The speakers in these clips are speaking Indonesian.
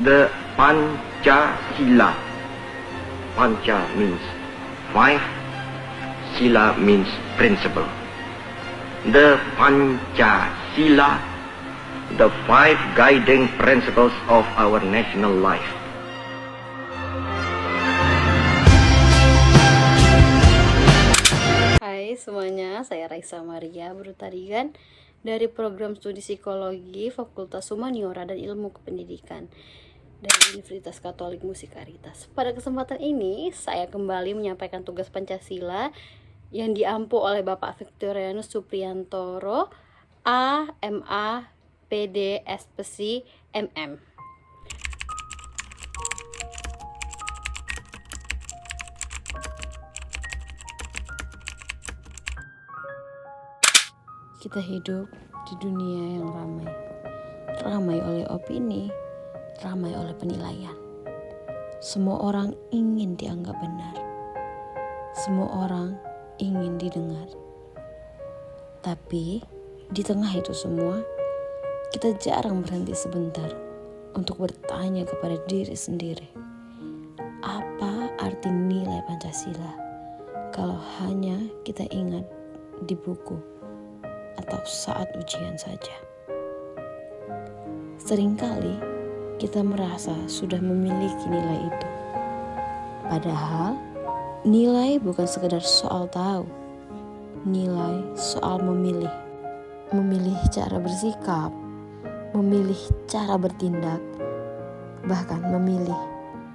the Pancasila. Panca means five, Sila means principle. The Pancasila, the five guiding principles of our national life. Hai semuanya, saya Raisa Maria, bertarigan dari program studi psikologi Fakultas Humaniora dan Ilmu Kependidikan dari Universitas Katolik Musikaritas. Pada kesempatan ini, saya kembali menyampaikan tugas Pancasila yang diampu oleh Bapak Victorianus Supriyantoro, A.M.A. PD Spesi MM. Kita hidup di dunia yang ramai oleh opini, ramai oleh penilaian. Semua orang ingin dianggap benar, semua orang ingin didengar. Tapi di tengah itu semua, kita jarang berhenti sebentar untuk bertanya kepada diri sendiri, apa arti nilai Pancasila kalau hanya kita ingat di buku atau saat ujian saja. Seringkali kita merasa sudah memiliki nilai itu. Padahal nilai bukan sekedar soal tahu. Nilai soal memilih. Memilih cara bersikap, memilih cara bertindak, bahkan memilih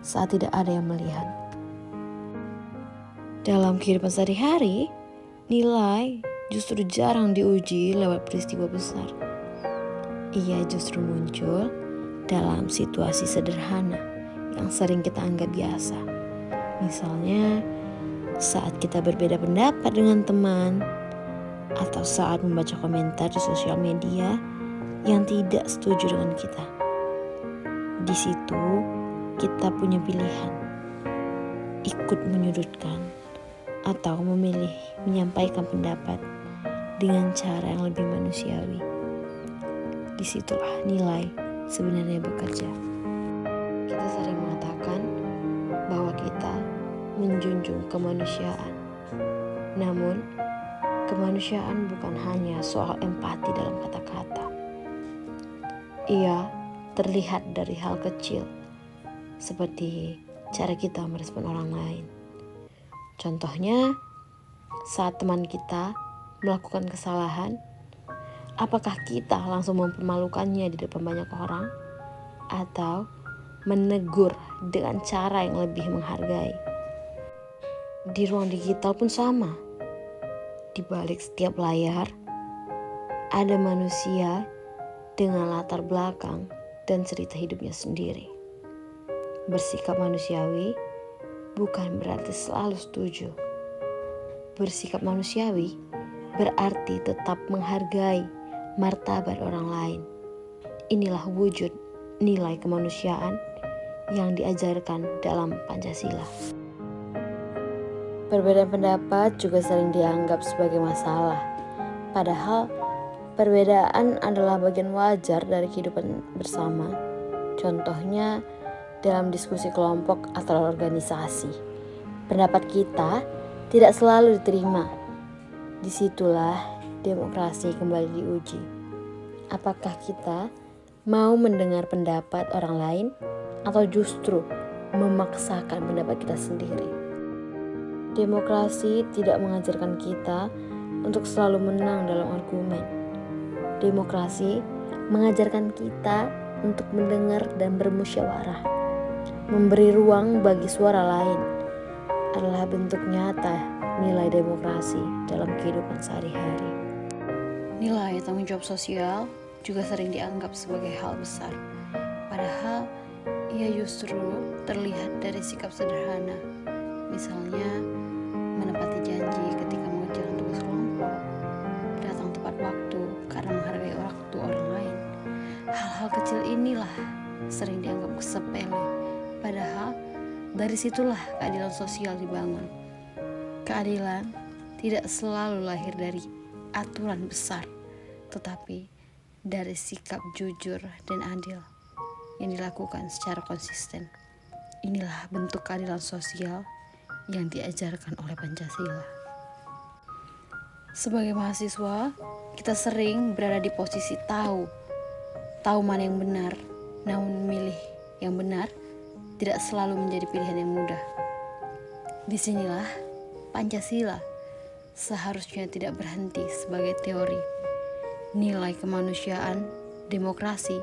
saat tidak ada yang melihat. Dalam kehidupan sehari-hari, nilai justru jarang diuji lewat peristiwa besar. Ia justru muncul dalam situasi sederhana yang sering kita anggap biasa. Misalnya, saat kita berbeda pendapat dengan teman, atau saat membaca komentar di sosial media yang tidak setuju dengan kita. Di situ, kita punya pilihan, ikut menyudutkan, atau memilih menyampaikan pendapat dengan cara yang lebih manusiawi. Disitulah nilai sebenarnya bekerja. Kita sering mengatakan bahwa kita menjunjung kemanusiaan. Namun, kemanusiaan bukan hanya soal empati dalam kata-kata. Ia terlihat dari hal kecil, seperti cara kita merespon orang lain. Contohnya, saat teman kita melakukan kesalahan, apakah kita langsung mempermalukannya di depan banyak orang, atau menegur dengan cara yang lebih menghargai? Di ruang digital pun sama. Di balik setiap layar, ada manusia dengan latar belakang dan cerita hidupnya sendiri. Bersikap manusiawi bukan berarti selalu setuju. Bersikap manusiawi berarti tetap menghargai martabat orang lain. Inilah wujud nilai kemanusiaan yang diajarkan dalam Pancasila. Perbedaan pendapat juga sering dianggap sebagai masalah. Padahal perbedaan adalah bagian wajar dari kehidupan bersama. Contohnya dalam diskusi kelompok atau organisasi. Pendapat kita tidak selalu diterima. Disitulah demokrasi kembali diuji. Apakah kita mau mendengar pendapat orang lain atau justru memaksakan pendapat kita sendiri? Demokrasi tidak mengajarkan kita untuk selalu menang dalam argumen. Demokrasi mengajarkan kita untuk mendengar dan bermusyawarah. Memberi ruang bagi suara lain adalah bentuk nyata nilai demokrasi dalam kehidupan sehari-hari. Nilai tanggung jawab sosial juga sering dianggap sebagai hal besar. Padahal ia justru terlihat dari sikap sederhana. Misalnya, menepati janji ketika mengerjakan tugas kelompok, datang tepat waktu karena menghargai waktu orang lain. Hal-hal kecil inilah sering dianggap sepele. Padahal dari situlah keadilan sosial dibangun. Keadilan tidak selalu lahir dari aturan besar, tetapi dari sikap jujur dan adil. yang dilakukan secara konsisten. Inilah bentuk keadilan sosial yang diajarkan oleh Pancasila. Sebagai mahasiswa, kita sering berada di posisi tahu mana yang benar, namun memilih yang benar tidak selalu menjadi pilihan yang mudah. Disinilah Pancasila seharusnya tidak berhenti sebagai teori. Nilai kemanusiaan, demokrasi,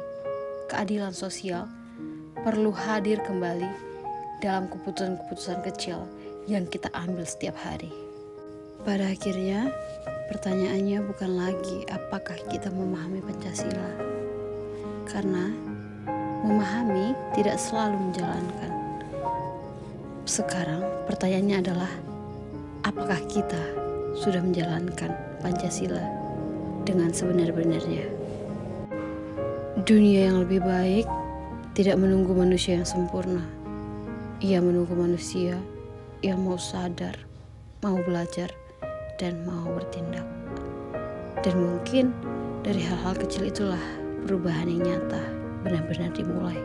keadilan sosial perlu hadir kembali dalam keputusan-keputusan kecil yang kita ambil setiap hari. Pada akhirnya, pertanyaannya bukan lagi apakah kita memahami Pancasila, karena memahami tidak selalu menjalankan. Sekarang pertanyaannya adalah, apakah kita sudah menjalankan Pancasila dengan sebenar-benarnya? Dunia yang lebih baik tidak menunggu manusia yang sempurna. Ia menunggu manusia yang mau sadar, mau belajar, dan mau bertindak. Dan mungkin dari hal-hal kecil itulah perubahan yang nyata benar-benar dimulai.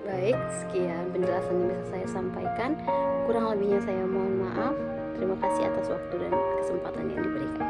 Baik, sekian penjelasan yang bisa saya sampaikan. Kurang lebihnya saya mohon maaf. Terima kasih atas waktu dan kesempatan yang diberikan.